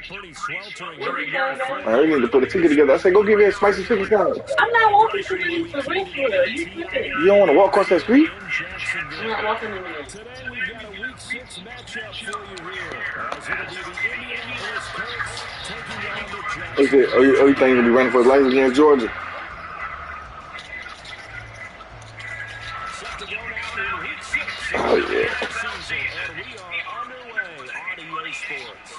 pretty sweltering. We need to put a ticket together. I said, go get me a spicy chicken sandwich. I'm not walking to the for real. You You don't want to walk across that street? I'm not walking in there. Today we've got a Week 6 matchup for you here. As it'll be the Indianapolis Colts taking on the Jacksonville. Oh, you think you're going to be running for his life against Georgia? Set to go now in Week 6. Oh, yeah. Season, and we are underway on EA Sports.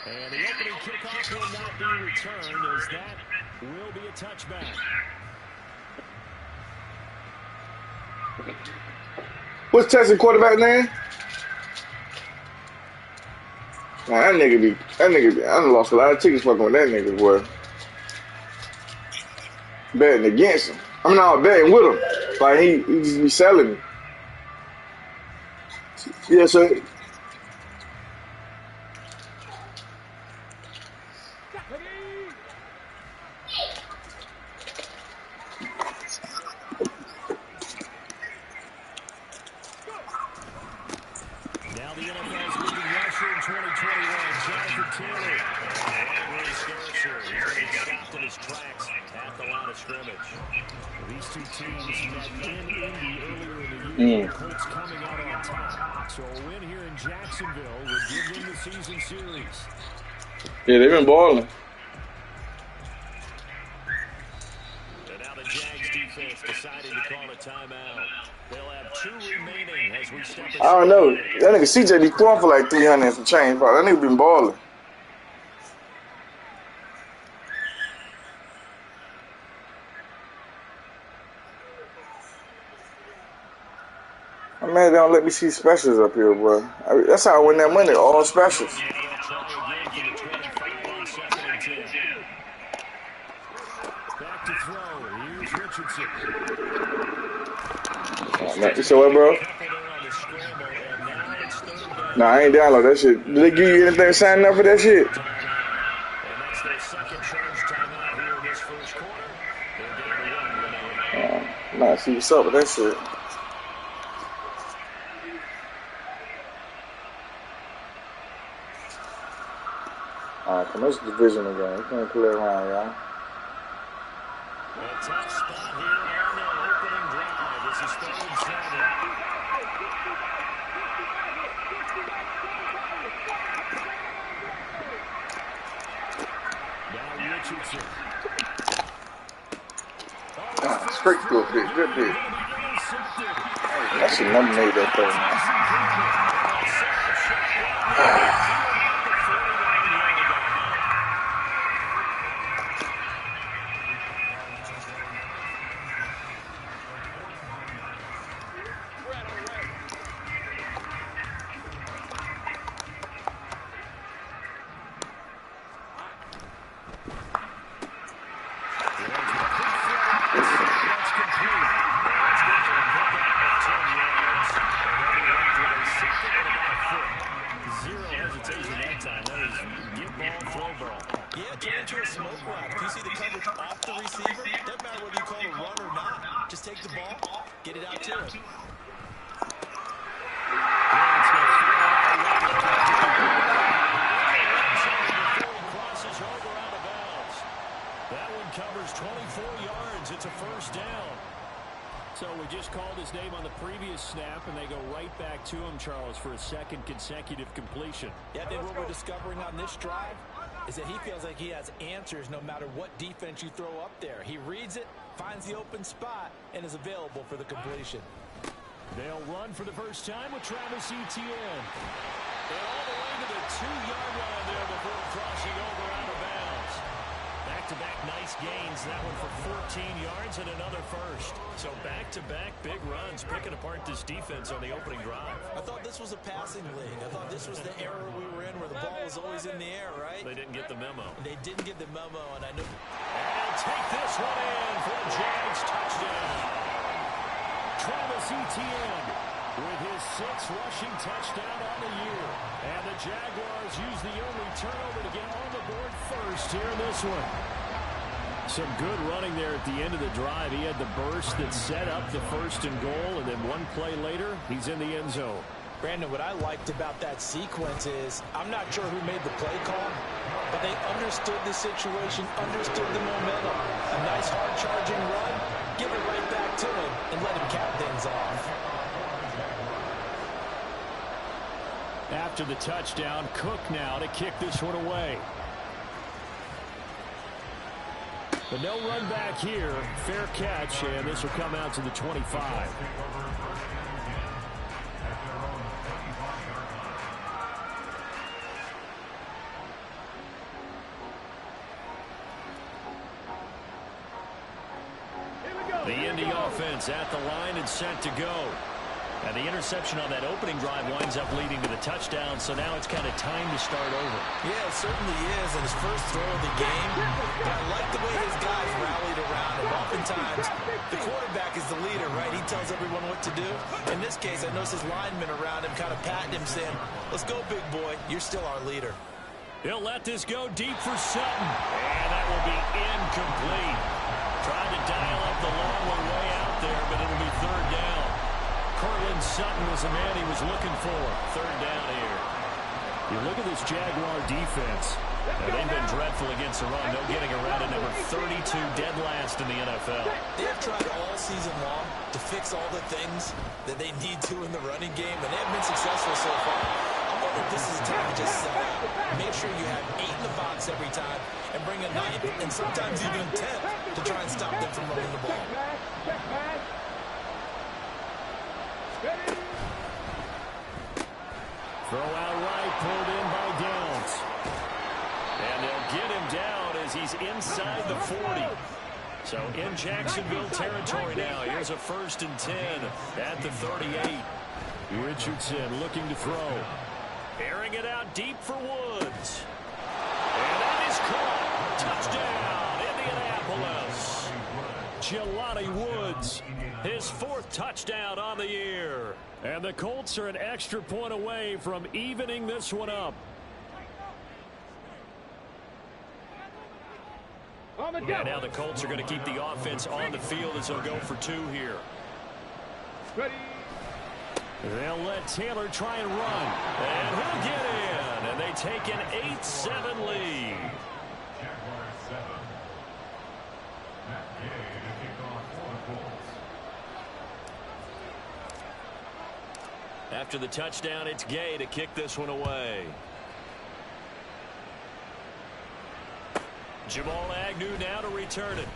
And the opening kickoff will not be returned as that will be a touchback. What's Texas quarterback name? Nah, that nigga be, I done lost a lot of tickets fucking with that nigga, boy. Betting against him. I'm not betting with him. Like, he just be selling me. Yeah, so. Now the NFL's leading rusher in 2021, Jonathan Taylor. He's stopped in his tracks at the line of scrimmage. These two teams met in Indy earlier in the year. Colts coming out on top. So a win here in Jacksonville would give them the season series. Yeah, they've been balling. And now the Jags defense deciding to call a timeout. They'll have 2 remaining as we step aside. I don't know. That nigga CJ be throwing for like 300 and some change. Bro. That nigga been balling. I'm mad they don't let me see specials up here, bro. That's how I win that money, all specials. Back to throw. Here's Richardson. You said what, bro? Nah, I ain't download that shit. Did they give you anything signing up for that shit? And that's their second charge timeout here in this first quarter. They're down to 1 minute. Nah, see what's up with that shit. Alright, come this division again. We can't play around, y'all. A tough spot here on the opening drive. This is 3rd and 7. Now Richardson. Straight to a pitch. Good pitch. That shit never made that play, man. For a second consecutive completion. Yeah, I think what we're discovering on this drive is that he feels like he has answers no matter what defense you throw up there. He reads it, finds the open spot, and is available for the completion. They'll run for the first time with Travis Etienne. And all the way to the 2-yard line there before crossing over out of bounds. Back-to-back nice gains. That one for 14 yards and another first. So back-to-back big runs, picking apart this defense on the opening drive. I thought this was a passing league. I thought this was the era we were in where the ball was always in the air, right? They didn't get the memo. They didn't get the memo, and I knew. And take this one in for a Jags touchdown. Travis Etienne with his 6th rushing touchdown on the year. And the Jaguars use the only turnover to get on the board first here in this one. Some good running there at the end of the drive. He had the burst that set up the 1st and goal, and then one play later, he's in the end zone. Brandon, what I liked about that sequence is I'm not sure who made the play call, but they understood the situation, understood the momentum. A nice hard-charging run, give it right back to him, and let him cap things off. After the touchdown, Cook now to kick this one away. But no run back here. Fair catch, and this will come out to the 25. The Indy offense at the line and set to go. And the interception on that opening drive winds up leading to the touchdown, so now it's kind of time to start over. Yeah, it certainly is, and his first throw of the game. But I like the way his guys rallied around him. Oftentimes, the quarterback is the leader, right? He tells everyone what to do. In this case, I noticed his linemen around him kind of patting him, saying, let's go, big boy. You're still our leader. He'll let this go deep for Sutton. And that will be incomplete. Trying to dial up the long one way out there, but it'll be third down. Cortland Sutton was the man he was looking for. Third down here. You look at this Jaguar defense. Now, they've been dreadful against the run. No getting around at number 32, dead last in the NFL. They have tried all season long to fix all the things that they need to in the running game, and they have been successful so far. I wonder if this is a time to just set out. Make sure you have 8 in the box every time and bring a 9th and sometimes even 10th to try and stop them from running the ball. Throw out right, pulled in by Downs. And they'll get him down as he's inside the 40. So in Jacksonville territory now. Here's a 1st and 10 at the 38. Richardson looking to throw. Airing it out deep for Woods. And that is caught. Touchdown, Indianapolis. Jelani Woods, his 4th touchdown on the year. And the Colts are an extra point away from evening this one up. And now the Colts are going to keep the offense on the field as they'll go for 2 here. They'll let Taylor try and run. And he'll get in. And they take an 8-7 lead. After the touchdown, it's Gay to kick this one away. Jamal Agnew now to return it.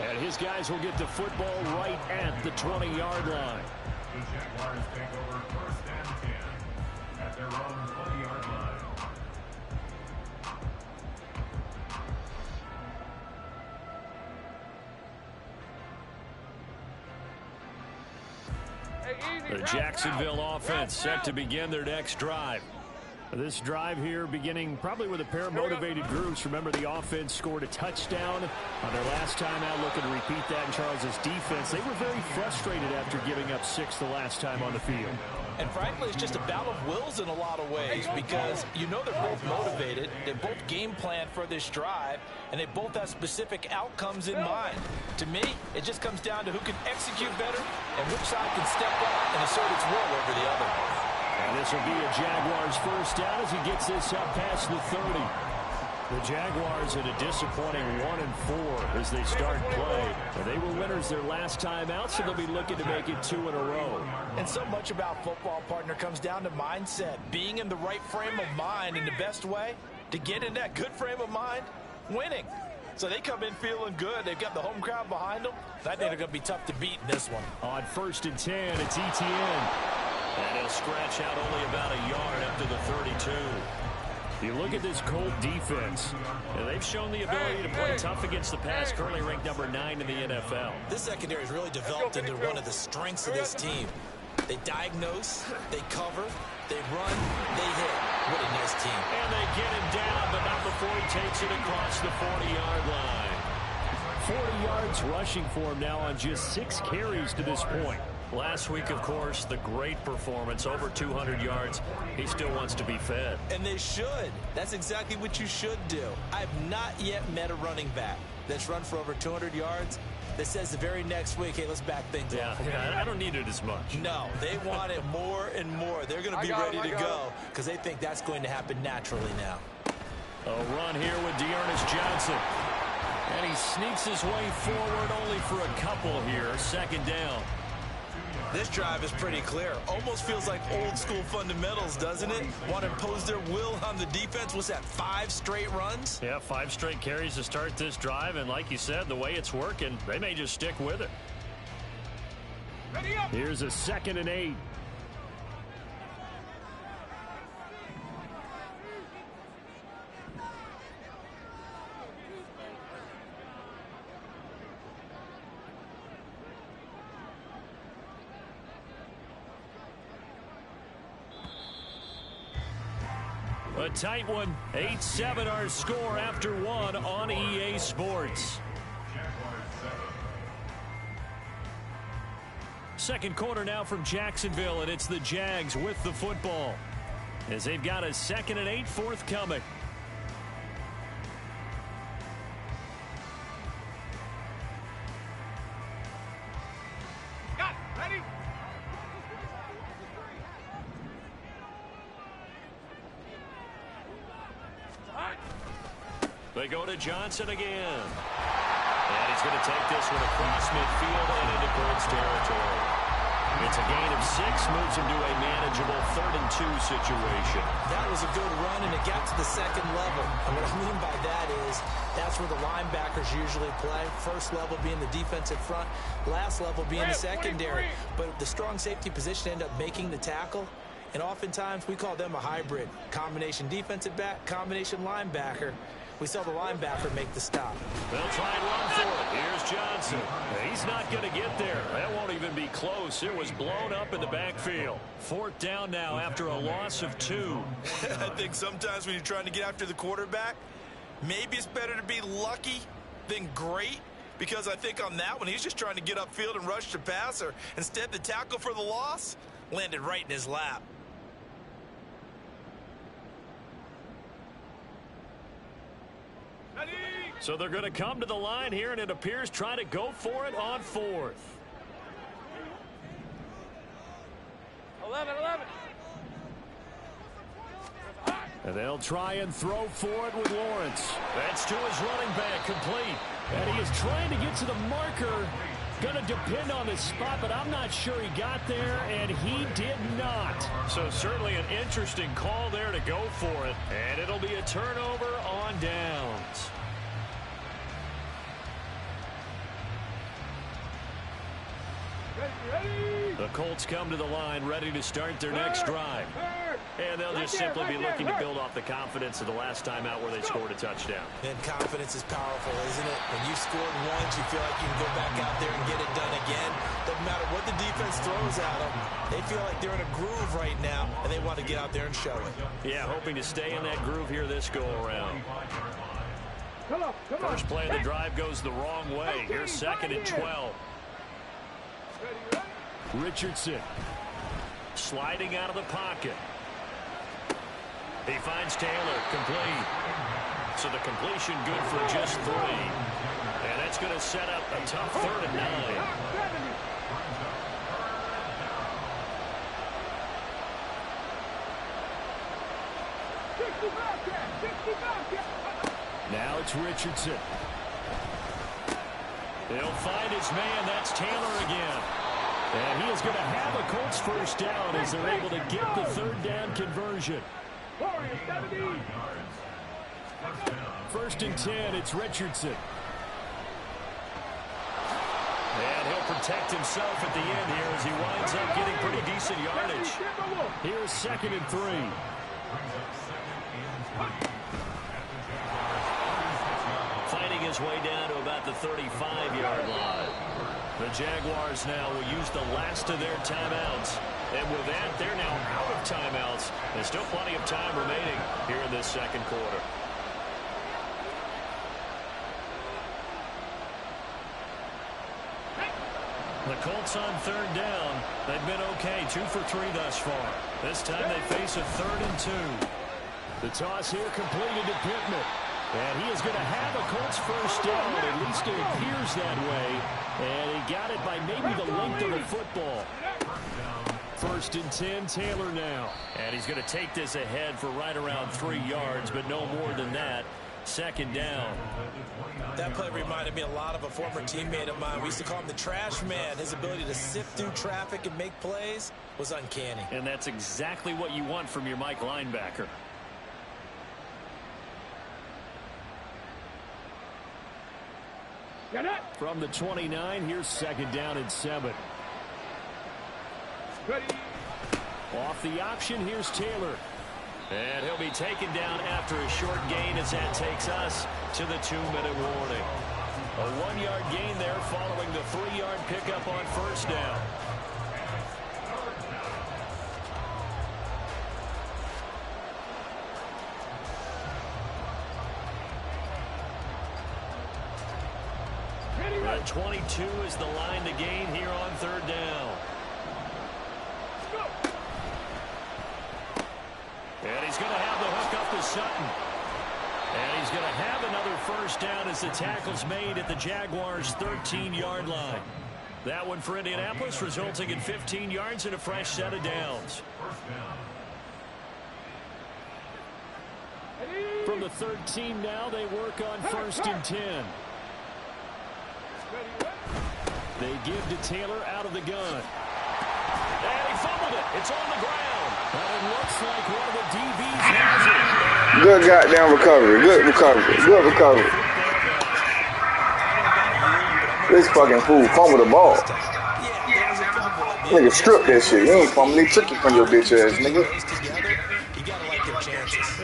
And his guys will get the football right at the 20-yard line. The Jaguars take over 1st and 10 at their own 20-yard line. The Jacksonville offense set to begin their next drive. This drive here beginning probably with a pair of motivated groups. Remember, the offense scored a touchdown on their last time out, looking to repeat that in Charles's defense. They were very frustrated after giving up 6 the last time on the field. And frankly, it's just a battle of wills in a lot of ways because you know they're both motivated, they both game plan for this drive, and they both have specific outcomes in mind. To me, it just comes down to who can execute better and which side can step up and assert its will over the other. And this will be a Jaguars 1st down as he gets this up past the 30. The Jaguars in a disappointing 1-4 as they start play. And they were winners their last time out, so they'll be looking to make it 2 in a row. And so much about football, partner, comes down to mindset. Being in the right frame of mind in the best way to get in that good frame of mind, winning. So they come in feeling good. They've got the home crowd behind them. I think they're going to be tough to beat in this one. On 1st and 10, it's Etienne. And he'll scratch out only about a yard up to the 32. You look at this Colt defense, and they've shown the ability to play tough against the pass, currently ranked number 9 in the NFL. This secondary has really developed into one of the strengths of this team. They diagnose, they cover, they run, they hit. What a nice team. And they get him down, but not before he takes it across the 40-yard line. 40 yards rushing for him now on just 6 carries to this point. Last week, of course, the great performance, over 200 yards. He still wants to be fed. And they should. That's exactly what you should do. I've not yet met a running back that's run for over 200 yards that says the very next week, hey, let's back things up. Yeah, I don't need it as much. No, they want it more and more. They're going to be ready to go because they think that's going to happen naturally now. A run here with Dearness Johnson. And he sneaks his way forward only for a couple here. Second down. This drive is pretty clear. Almost feels like old school fundamentals, doesn't it? Want to impose their will on the defense. Was that 5 straight runs? Yeah, 5 straight carries to start this drive. And like you said, the way it's working, they may just stick with it. Here's a 2nd and 8. A tight one. 8-7 our score after 1 on EA Sports. Second quarter now from Jacksonville, and it's the Jags with the football as they've got a 2nd and 8 forthcoming. They go to Johnson again. And he's going to take this one across midfield and into Colts territory. It's a gain of 6, moves him to a manageable 3rd and 2 situation. That was a good run, and it got to the 2nd level. And what I mean by that is that's where the linebackers usually play. First level being the defensive front, last level being the secondary. But the strong safety position ended up making the tackle. And oftentimes we call them a hybrid. Combination defensive back, combination linebacker. We saw the linebacker make the stop. They'll try and run for it. Here's Johnson. He's not going to get there. That won't even be close. It was blown up in the backfield. 4th down now after a loss of 2. I think sometimes when you're trying to get after the quarterback, maybe it's better to be lucky than great. Because I think on that one, he's just trying to get upfield and rush the passer. Instead, the tackle for the loss landed right in his lap. So they're going to come to the line here, and it appears trying to go for it on 4th. 11. And they'll try and throw for it with Lawrence. That's to his running back, complete. And he is trying to get to the marker. Going to depend on the spot, but I'm not sure he got there, and he did not. So certainly an interesting call there to go for it. And it'll be a turnover on downs. The Colts come to the line ready to start their next drive. And they'll just simply be looking to build off the confidence of the last time out where they scored a touchdown. And confidence is powerful, isn't it? When you scored once, you feel like you can go back out there and get it done again. Doesn't matter what the defense throws at them. They feel like they're in a groove right now, and they want to get out there and show it. Yeah, hoping to stay in that groove here this go-around. First play of the drive goes the wrong way. Here's 2nd and 12. Richardson sliding out of the pocket. He finds Taylor, complete. So the completion good for just 3. And that's going to set up a tough 3rd and 9. Now it's Richardson. He'll find his man. That's Taylor again. And he is going to have a Colts first down as they're able to get the 3rd down conversion. 1st and 10, it's Richardson. And he'll protect himself at the end here as he winds up getting pretty decent yardage. Here's 2nd and 3. Fighting his way down to about the 35-yard line. The Jaguars now will use the last of their timeouts. And with that, they're now out of timeouts. There's still plenty of time remaining here in this 2nd quarter. The Colts on third down. They've been okay, 2 for 3 thus far. This time they face a 3rd and 2. The toss here completed to Pittman. And he is going to have a Colts first down. At least it appears that way. And he got it by maybe the length of the football. 1st and 10, Taylor now. And he's going to take this ahead for right around 3 yards, but no more than that. 2nd down. That play reminded me a lot of a former teammate of mine. We used to call him the trash man. His ability to sift through traffic and make plays was uncanny. And that's exactly what you want from your Mike linebacker. From the 29, here's 2nd down and 7. Off the option, here's Taylor. And he'll be taken down after a short gain as that takes us to the 2-minute warning. A 1-yard gain there following the 3-yard pickup on 1st down. The 22 is the line to gain here on 3rd down. And he's going to have the hook up to Sutton. And he's going to have another first down as the tackle's made at the Jaguars' 13-yard line. That one for Indianapolis, resulting in 15 yards and a fresh set of downs. From the 13 now, they work on 1st and 10. They give to Taylor out of the gun. And he fumbled it. It's on the ground. But it looks like one of the DBs has it. Good goddamn recovery. Good recovery. Good recovery. This fucking fool fumbled the ball. Nigga stripped that shit. He ain't fumbling. He took it from your bitch ass, nigga.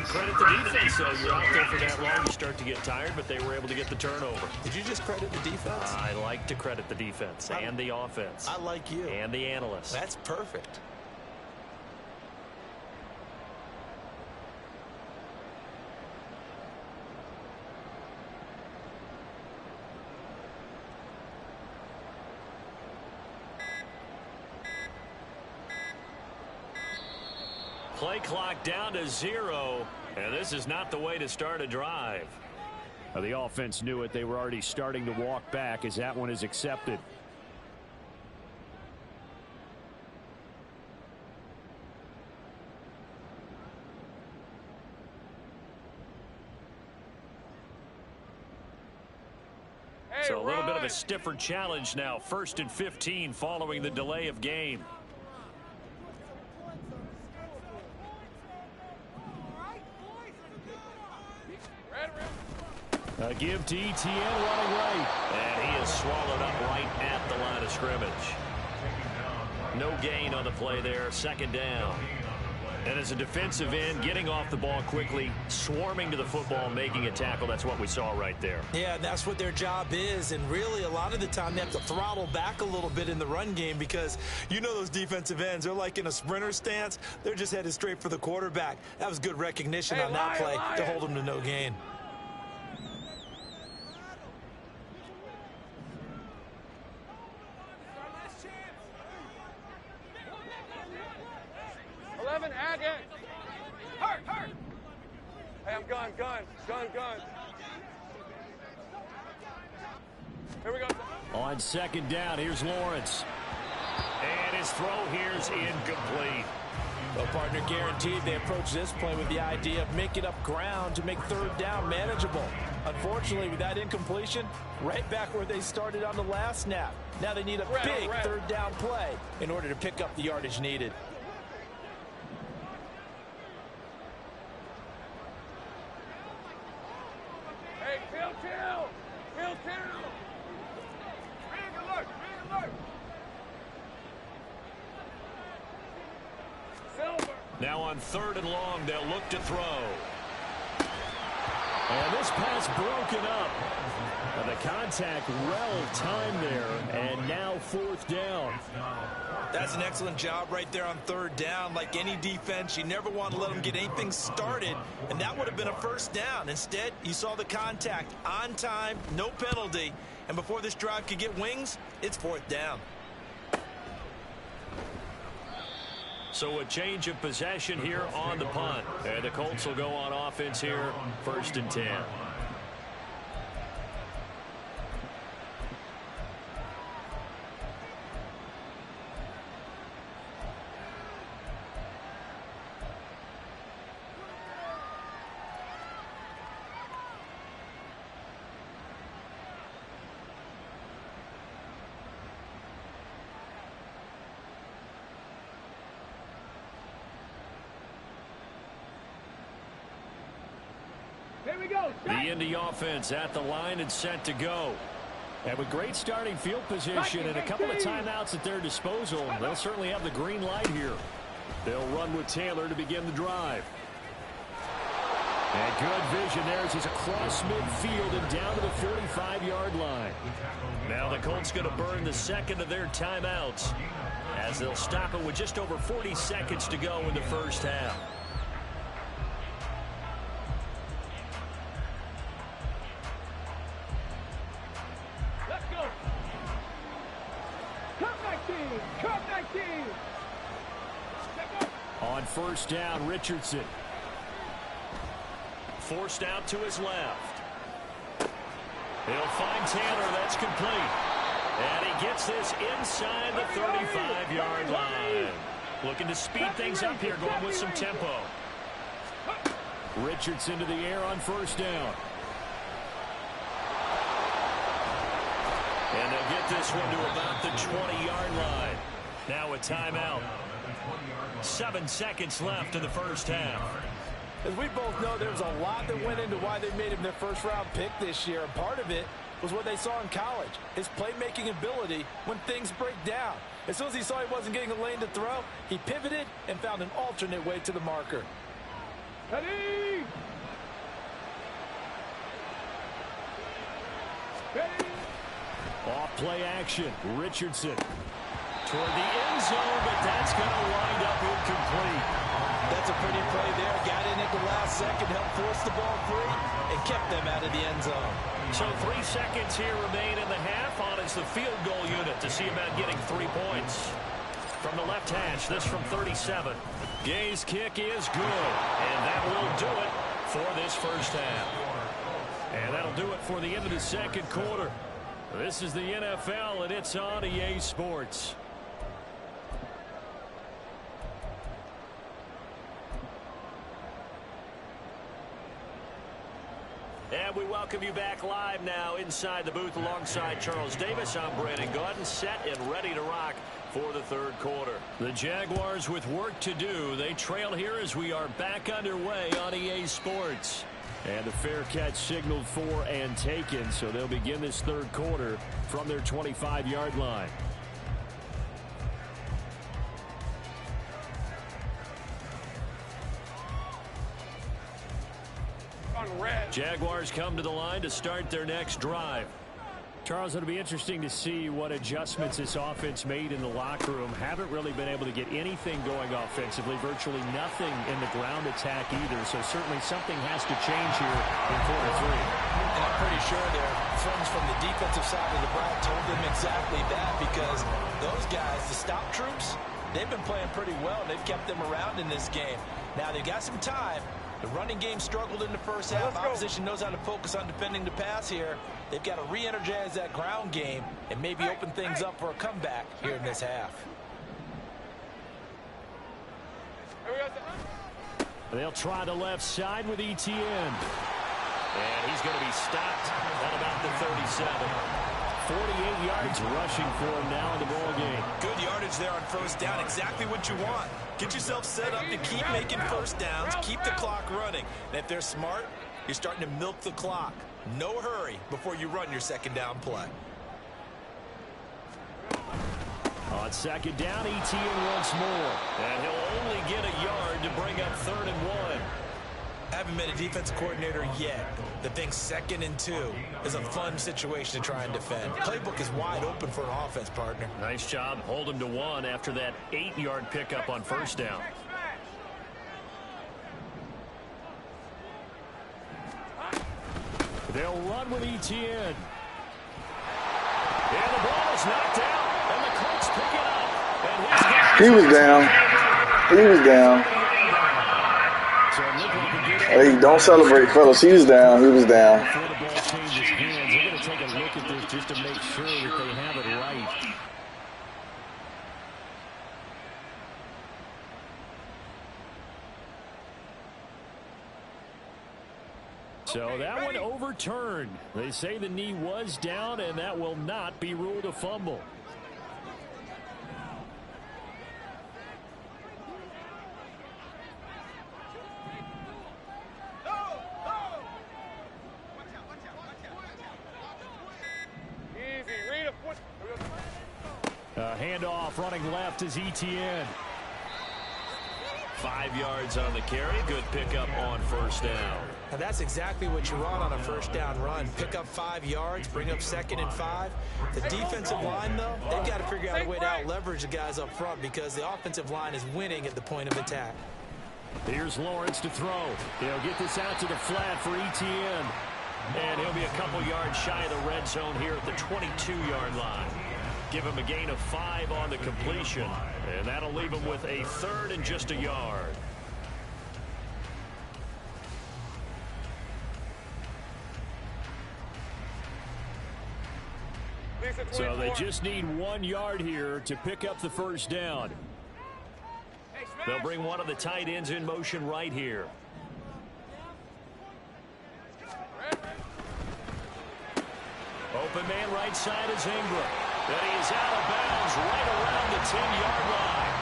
Credit the defense, though. You're out there for that long, you start to get tired, but they were able to get the turnover. Did you just credit the defense? I like to credit the defense and the offense. I like you. And the analysts. That's perfect. Play clock down to 0, and this is not the way to start a drive. The offense knew it. They were already starting to walk back as that one is accepted. So a little bit of a stiffer challenge now. 1st and 15 following the delay of game. A give to Etienne running right. And he is swallowed up right at the line of scrimmage. No gain on the play there. 2nd down. And as a defensive end, getting off the ball quickly, swarming to the football, making a tackle. That's what we saw right there. Yeah, and that's what their job is. And really, a lot of the time, they have to throttle back a little bit in the run game because you know those defensive ends, they're like in a sprinter stance. They're just headed straight for the quarterback. That was good recognition on that play to hold them to no gain. Hey, I'm gun. Here we go. On 2nd down, here's Lawrence. And his throw here's incomplete. Well, partner, guaranteed they approach this play with the idea of making up ground to make 3rd down manageable. Unfortunately, with that incompletion, right back where they started on the last snap. Now they need a big 3rd down play in order to pick up the yardage needed. Now on 3rd and long, they'll look to throw. And this pass broken up. And the contact well timed there. And now 4th down. That's an excellent job right there on 3rd down. Like any defense, you never want to let them get anything started. And that would have been a 1st down. Instead, you saw the contact on time, no penalty. And before this drive could get wings, it's 4th down. So a change of possession here on the punt. And the Colts will go on offense here, 1st and 10. The Indy offense at the line and set to go. And with great starting field position and a couple of timeouts at their disposal, they'll certainly have the green light here. They'll run with Taylor to begin the drive. And good vision there as he's across midfield and down to the 45-yard line. Now the Colts going to burn the second of their timeouts as they'll stop it with just over 40 seconds to go in the first half. On first down, Richardson. Forced out to his left. He'll find Taylor. That's complete. And he gets this inside the 35-yard line. Looking to speed things up here, going with some tempo. Richardson to the air on first down. And they'll get this one to about the 20-yard line. Now a timeout. 7 seconds left in the first half. As we both know, there's a lot that went into why they made him their first-round pick this year. And part of it was what they saw in college, his playmaking ability when things break down. As soon as he saw he wasn't getting a lane to throw, he pivoted and found an alternate way to the marker. Ready? Ready? Off play action. Richardson toward the end zone, but that's going to wind up incomplete. That's a pretty play there. Got in at the last second, helped force the ball free, and kept them out of the end zone. So 3 seconds here remain in the half on as the field goal unit to see about getting 3 points. From the left hash, this from 37. Gay's kick is good, and that will do it for this first half. And that'll do it for the end of the second quarter. This is the NFL, and it's on EA Sports. And we welcome you back live now inside the booth alongside Charles Davis. I'm Brandon Gaudin, set and ready to rock for the third quarter. The Jaguars with work to do. They trail here as we are back underway on EA Sports. And the fair catch signaled for and taken, so they'll begin this third quarter from their 25-yard line. Jaguars come to the line to start their next drive. Charles, it'll be interesting to see what adjustments this offense made in the locker room. Haven't really been able to get anything going offensively, virtually nothing in the ground attack either. So certainly something has to change here in quarter 3. And I'm pretty sure their friends from the defensive side of the ball told them exactly that, because those guys, the stop troops, they've been playing pretty well, and they've kept them around in this game. Now they've got some time. The running game struggled in the first half. Opposition knows how to focus on defending the pass here. They've got to re-energize that ground game and maybe open things up for a comeback here in this half. They'll try the left side with Etienne. And he's going to be stopped at about the 37. 48 yards rushing for him now in the ball game. Good yardage there on first down. Exactly what you want. Get yourself set up to keep making first downs, keep the clock running. And if they're smart, you're starting to milk the clock. No hurry before you run your second down play. On second down, Etienne once more. And he'll only get a yard to bring up 3rd and 1. Haven't been a defensive coordinator yet that thinks 2nd and 2 is a fun situation to try and defend. Playbook is wide open for an offense, partner. Nice job. Hold him to 1 after that 8-yard pickup on first down. They'll run with Etienne. And the ball is knocked out. And the Colts pick it up. And he was down. He was down. Hey, don't celebrate, fellas. He was down. He was down. Before the ball changes hands, they're going to take a look at this just to make sure that they have it right. So that one overturned. They say the knee was down, and that will not be ruled a fumble. Handoff running left is Etienne. 5 yards on the carry. Good pickup on first down. And that's exactly what you want on a first down run. Pick up 5 yards, bring up 2nd and 5. The defensive line, though, they've got to figure out a way to out-leverage the guys up front because the offensive line is winning at the point of attack. Here's Lawrence to throw. He'll get this out to the flat for Etienne. And he'll be a couple yards shy of the red zone here at the 22-yard line. Give him a gain of 5 on the completion. And that'll leave him with a 3rd and just a yard. So they just need 1 yard here to pick up the first down. They'll bring one of the tight ends in motion right here. Open man right side is Ingram. But he is out of bounds right around the 10-yard line.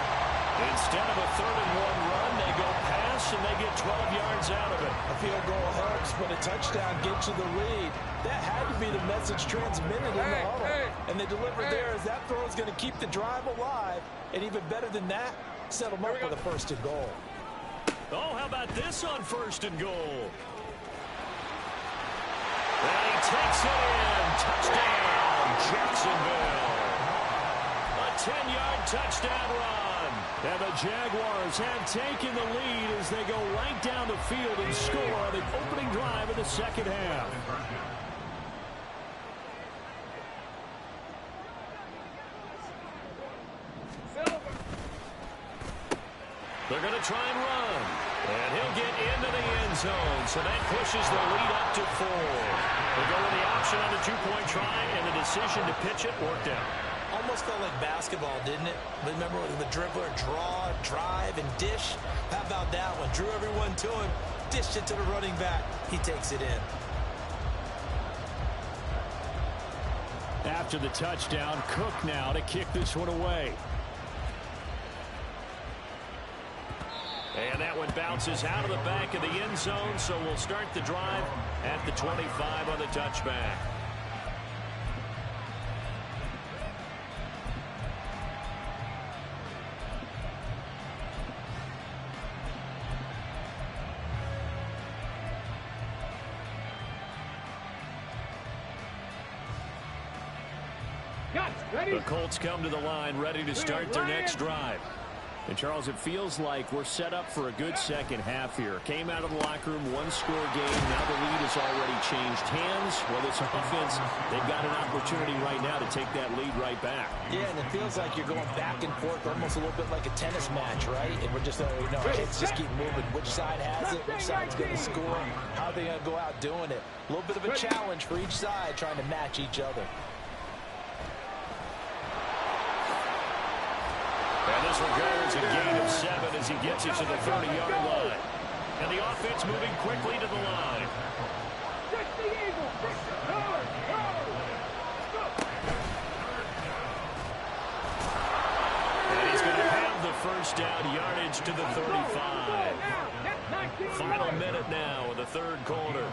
Instead of a 3rd and 1 run, they go pass and they get 12 yards out of it. A field goal helps, but a touchdown gets you the lead. That had to be the message transmitted in the huddle. And they delivered there as that throw is going to keep the drive alive. And even better than that, set them up with a 1st and goal. Oh, how about this on 1st and goal? And he takes it in. Touchdown, Jacksonville. A 10-yard touchdown run. And the Jaguars have taken the lead as they go right down the field and score on the opening drive of the second half. They're going to try and run. And he'll get into the end zone. So that pushes the lead up to 4. They go with the option on the 2-point try, and the decision to pitch it worked out. Almost felt like basketball, didn't it? Remember the dribbler, draw, drive, and dish? How about that one? Drew everyone to him, dished it to the running back. He takes it in. After the touchdown, Cook now to kick this one away. And that one bounces out of the back of the end zone, so we'll start the drive at the 25 on the touchback. The Colts come to the line ready to start their next drive. And, Charles, it feels like we're set up for a good second half here. Came out of the locker room, 1-score game. Now the lead has already changed hands. Well, this offense, they've got an opportunity right now to take that lead right back. Yeah, and it feels like you're going back and forth, almost a little bit like a tennis match, right? And we're just, let's just keep moving. Which side has it? Which side's going to score? How are they going to go out doing it? A little bit of a challenge for each side, trying to match each other. And this one goes a gain of 7 as he gets it to the 30-yard line. And the offense moving quickly to the line. And he's going to have the first down, yardage to the 35. Final minute now in the 3rd quarter.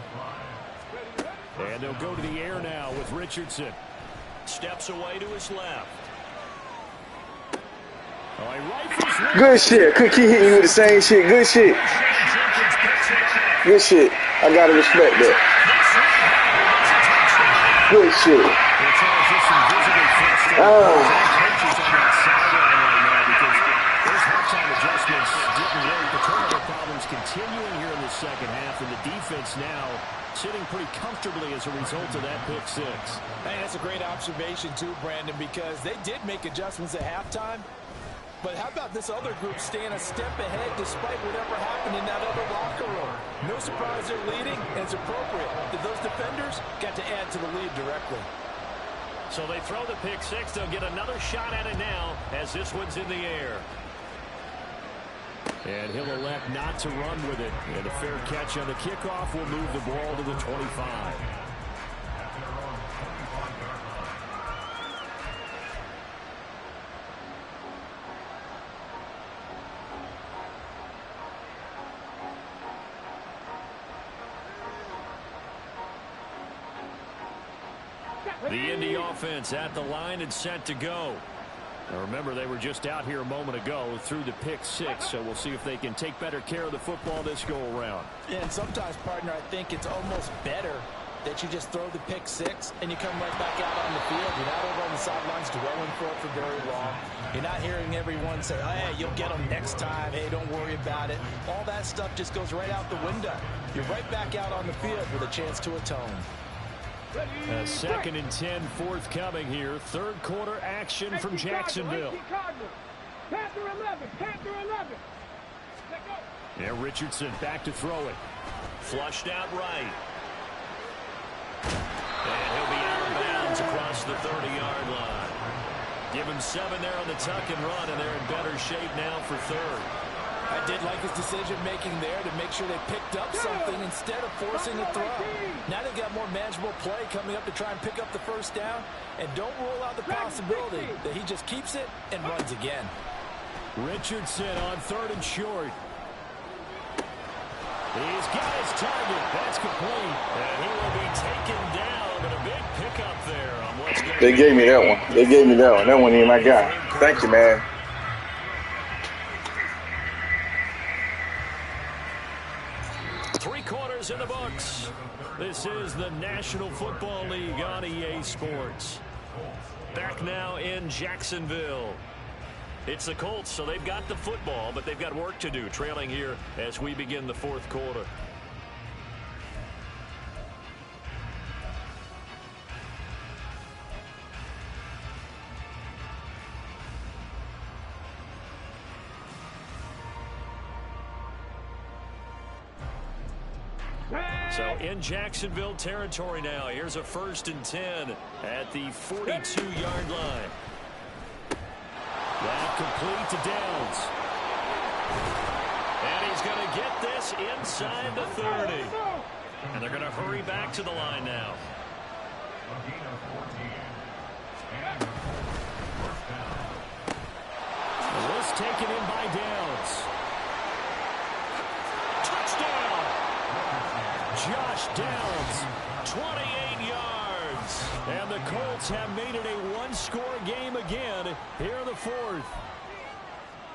And they'll go to the air now with Richardson. Steps away to his left. Good shit. Could keep hitting you with the same shit. Good shit. Good shit. I gotta respect that. Good shit. Continuing here in the second half, and the defense now sitting pretty comfortably as a result of that pick 6. Hey, that's a great observation too, Brandon, because they did make adjustments at halftime. But how about this other group staying a step ahead despite whatever happened in that other locker room? No surprise they're leading, and it's appropriate that those defenders got to add to the lead directly. So they throw the pick six. They'll get another shot at it now as this one's in the air. And he'll elect not to run with it. And a fair catch on the kickoff will move the ball to the 25. The Indy offense at the line and set to go. Now remember, they were just out here a moment ago through the pick six, so we'll see if they can take better care of the football this go around. Yeah, and sometimes, partner, I think it's almost better that you just throw the pick six and you come right back out on the field. You're not over on the sidelines dwelling for it for very long. You're not hearing everyone say, oh, hey, you'll get them next time. Hey, don't worry about it. All that stuff just goes right out the window. You're right back out on the field with a chance to atone. A 2nd and 10 forthcoming here. Third quarter action from Jacksonville. Panther 11. Panther 11. Yeah, Richardson back to throw it. Flushed out right. And he'll be out of bounds across the 30-yard line. Give him 7 there on the tuck and run, and they're in better shape now for third. I did like his decision-making there to make sure they picked up something instead of forcing a throw. Now they've got more manageable play coming up to try and pick up the first down. And don't rule out the possibility that he just keeps it and runs again. Richardson on 3rd and short. He's got his target. That's complete. And he will be taken down, but a big pickup there on what's going to They gave me that one. They gave me that one. That one ain't my guy. Thank you, man. Three-quarters in the books. This is the National Football League on EA Sports. Back now in Jacksonville. It's the Colts, so they've got the football, but they've got work to do, trailing here as we begin the fourth quarter. So in Jacksonville territory now. Here's a 1st and 10 at the 42-yard line. That complete to Downs. And he's going to get this inside the 30. And they're going to hurry back to the line now. This taken in by Downs. Touchdown! Josh Downs, 28 yards. And the Colts have made it a one-score game again here in the fourth.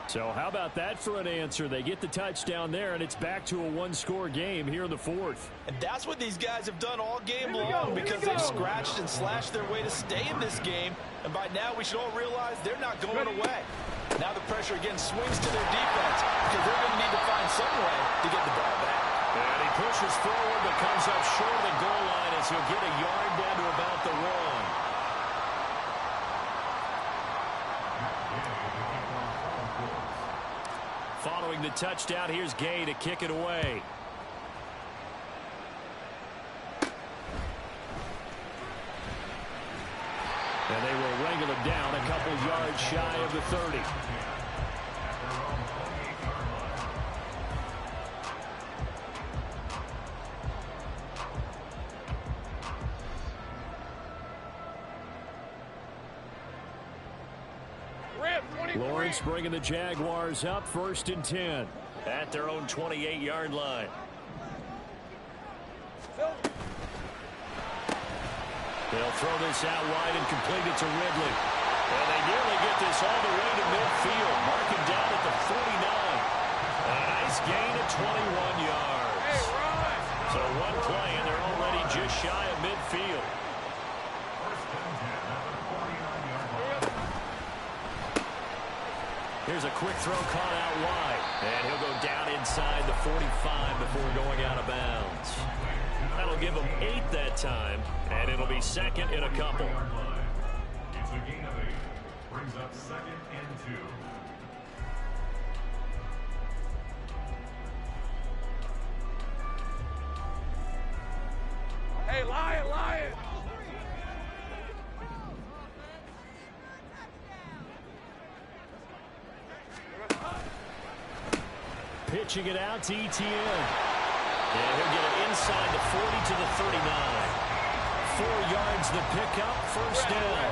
So how about that for an answer? They get the touchdown there, and it's back to a one-score game here in the fourth. And that's what these guys have done all game long because they've scratched and slashed their way to stay in this game. And by now, we should all realize they're not going away. Now the pressure again swings to their defense because they're going to need to find some way to get the ball back. And he pushes forward but comes up short of the goal line as he'll get a yard down to about the 1. Following the touchdown, here's Gay to kick it away. And they will wrangle it down a couple yards shy of the 30. Lawrence bringing the Jaguars up 1st and 10 at their own 28-yard line. They'll throw this out wide and complete it to Ridley. And they nearly get this all the way to midfield. Marking down at the 49. A nice gain of 21 yards. So one play and they're already just shy of midfield. Here's a quick throw caught out wide. And he'll go down inside the 45 before going out of bounds. That'll give him 8 that time, and it'll be 2nd in a couple. It's a gain of 8. Brings up 2nd and 2. Lion. Pitching it out to Etienne. And he'll get it inside the 40 to the 39. 4 yards the pickup, first down.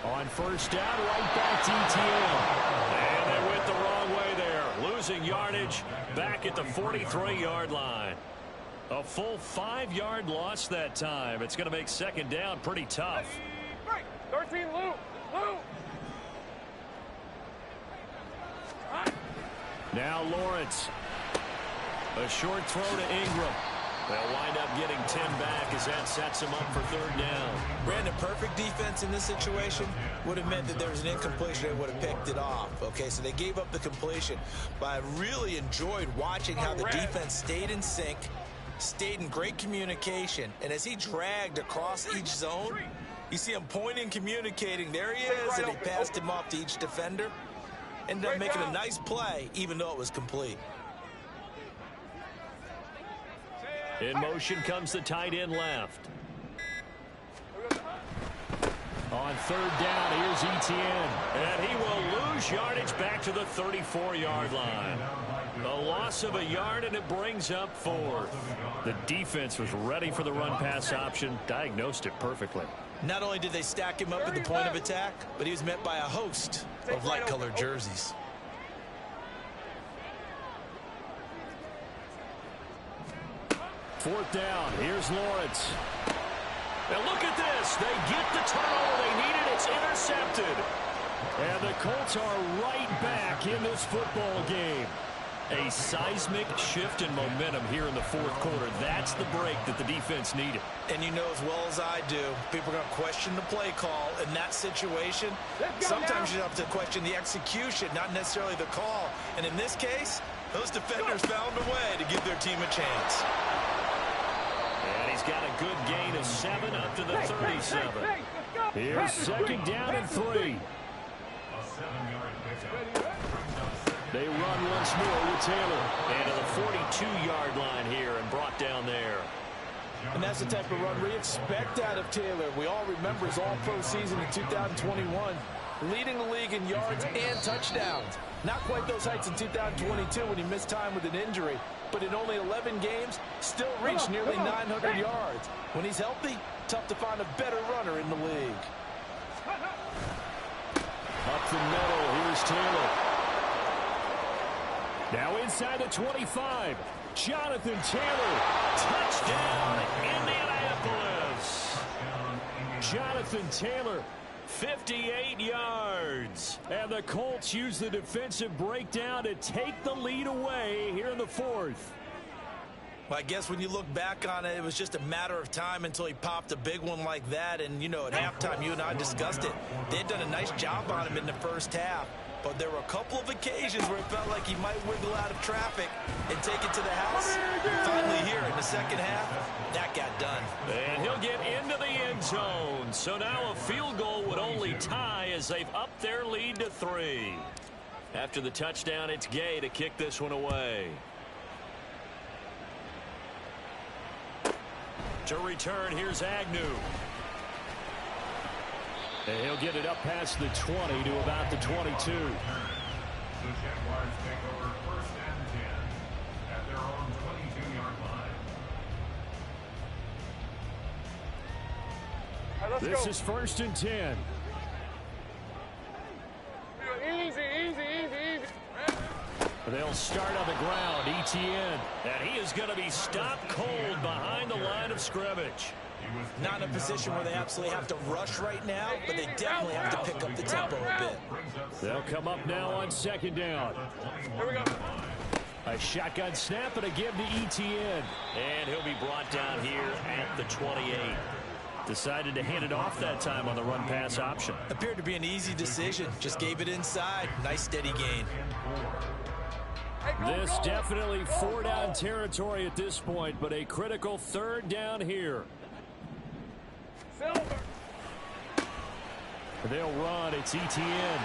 On first down, right back to Etienne. And they went the wrong way there. Losing yardage back at the 43-yard line. A full 5-yard loss that time. It's going to make second down pretty tough. 13, Lou. Now Lawrence. A short throw to Ingram. They'll wind up getting 10 back as that sets him up for third down. Brandon, perfect defense in this situation would have meant that there was an incompletion. They would have picked it off. Okay, so they gave up the completion. But I really enjoyed watching how the defense stayed in sync, stayed in great communication. And as he dragged across each zone, you see him pointing, communicating. There he is, and he passed him off to each defender. Ended up making a nice play, even though it was complete. In motion comes the tight end left. On third down, here's Etienne. And he will lose yardage back to the 34-yard line. A loss of a yard, and it brings up fourth. The defense was ready for the run-pass option, diagnosed it perfectly. Not only did they stack him up at the point of attack, but he was met by a host of light-colored jerseys. Fourth down, here's Lawrence. And look at this. They get the turnover they needed. It's intercepted. And the Colts are right back in this football game. A seismic shift in momentum here in the fourth quarter. That's the break that the defense needed. And you know as well as I do, people are going to question the play call in that situation. Sometimes you have to question the execution, not necessarily the call. And in this case, those defenders found a way to give their team a chance. And he's got a good gain of 7 up to the 37. Here's second down and 3. A 7-yard pickup. They run once more with Taylor. And to the 42-yard line here and brought down there. And that's the type of run we expect out of Taylor. We all remember his all-pro season in 2021, leading the league in yards and touchdowns. Not quite those heights in 2022 when he missed time with an injury, but in only 11 games, still reached nearly 900 yards. When he's healthy, tough to find a better runner in the league. Up the middle, here's Taylor. Now inside the 25, Jonathan Taylor. Touchdown, Indianapolis. Jonathan Taylor, 58 yards. And the Colts use the defensive breakdown to take the lead away here in the fourth. Well, I guess when you look back on it, it was just a matter of time until he popped a big one like that. And, you know, at halftime, you and I discussed it. They had done a nice job on him in the first half. But there were a couple of occasions where it felt like he might wiggle out of traffic and take it to the house. Finally here in the second half, that got done. And he'll get into the end zone. So now a field goal would only tie as they've upped their lead to 3. After the touchdown, it's Gay to kick this one away. To return, here's Agnew. And he'll get it up past the 20 to about the 22. The Jaguars take over first and 10 at their own 22-yard line. This is first and 10. Easy. They'll start on the ground. Etienne. And he is going to be stopped cold behind the line of scrimmage. Not in a position where they absolutely have to rush right now, but they definitely have to pick up the tempo a bit. They'll come up now on second down. Here we go. A shotgun snap and a give to Etienne. And he'll be brought down here at the 28. Decided to hand it off that time on the run-pass option. Appeared to be an easy decision. Just gave it inside. Nice steady gain. This definitely 4-down territory at this point, but a critical third down here. Silver. They'll run. It's Etienne.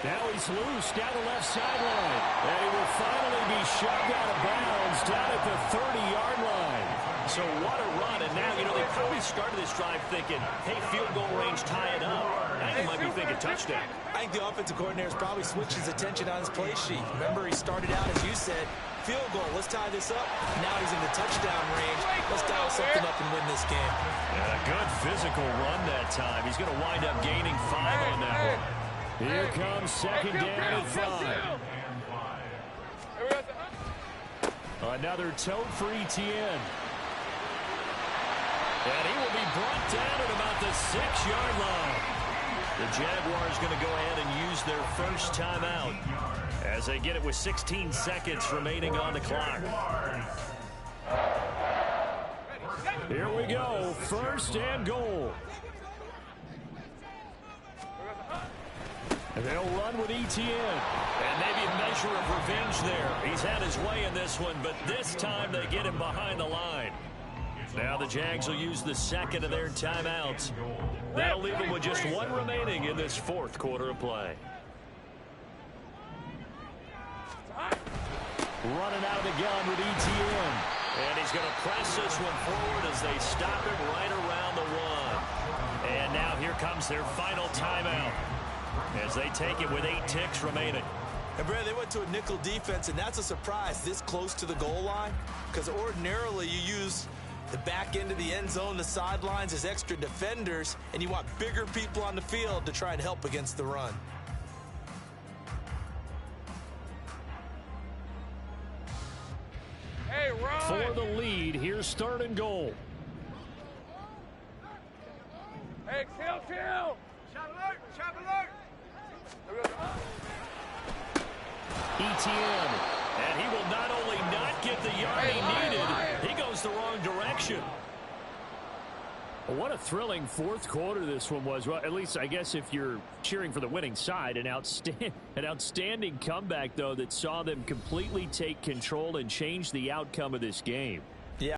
Now he's loose down the left sideline. And he will finally be shoved out of bounds down at the 30-yard line. So what a run. And now, they probably started this drive thinking, hey, field goal range, tie it up. Now you might be thinking touchdown. I think the offensive coordinator is probably switched his attention on his play sheet. Remember, he started out, as you said, field goal. Let's tie this up. Now he's in the touchdown range. Let's dial something up and win this game. And a good physical run that time. He's going to wind up gaining 5 on that one. Here comes second down and 5. Another tote for Etienne. And he will be brought down at about the 6-yard line. The Jaguars going to go ahead and use their first timeout as they get it with 16 seconds remaining on the clock. Here we go. First and goal. And they'll run with Etienne. And maybe a measure of revenge there. He's had his way in this one, but this time they get him behind the line. Now the Jags will use the second of their timeouts. That'll leave them with just 1 remaining in this 4th quarter of play. Running out of the gun with Etienne. And he's going to press this one forward as they stop him right around the 1. And now here comes their final timeout as they take it with 8 ticks remaining. And, Brad, they went to a nickel defense, and that's a surprise this close to the goal line, because ordinarily you use the back end of the end zone, the sidelines as extra defenders, and you want bigger people on the field to try and help against the run. Hey, run. For the lead, here's 3rd and goal. Hey, chill. Shot alert. Etienne. And he will not only not get the yard he needed, he goes the wrong direction. What a thrilling 4th quarter this one was. Well, at least I guess if you're cheering for the winning side, an outstanding comeback, though, that saw them completely take control and change the outcome of this game.